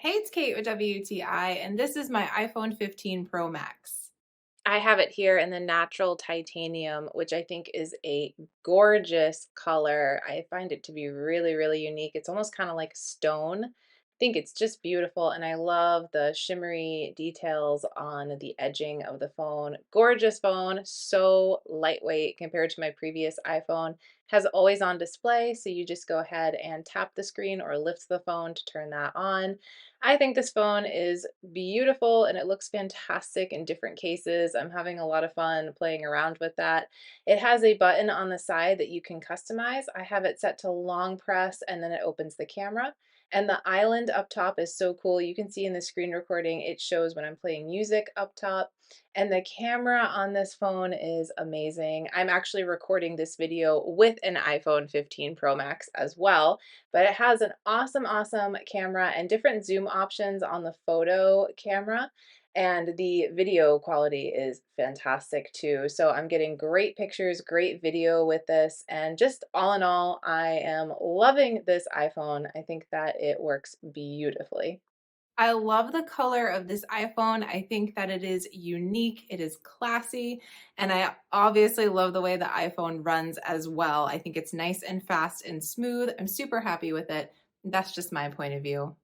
Hey, it's Kate with WTI, and this is my iPhone 15 Pro Max. I have it here in the natural titanium, which I think is a gorgeous color. I find it to be really, really unique. It's almost kind of like stone. I think it's just beautiful, and I love the shimmery details on the edging of the phone. Gorgeous phone, so lightweight compared to my previous iPhone. Has always on display, so you just go ahead and tap the screen or lift the phone to turn that on. I think this phone is beautiful and it looks fantastic in different cases. I'm having a lot of fun playing around with that. It has a button on the side that you can customize. I have it set to long press and then it opens the camera. And the island up top is so cool. You can see in the screen recording, it shows when I'm playing music up top. And the camera on this phone is amazing. I'm actually recording this video with an iPhone 15 Pro Max as well, but it has an awesome, awesome camera and different zoom options on the photo camera. And the video quality is fantastic too. So I'm getting great pictures, great video with this. And just all in all, I am loving this iPhone. I think that it works beautifully. I love the color of this iPhone. I think that it is unique, it is classy, and I obviously love the way the iPhone runs as well. I think it's nice and fast and smooth. I'm super happy with it. That's just my point of view.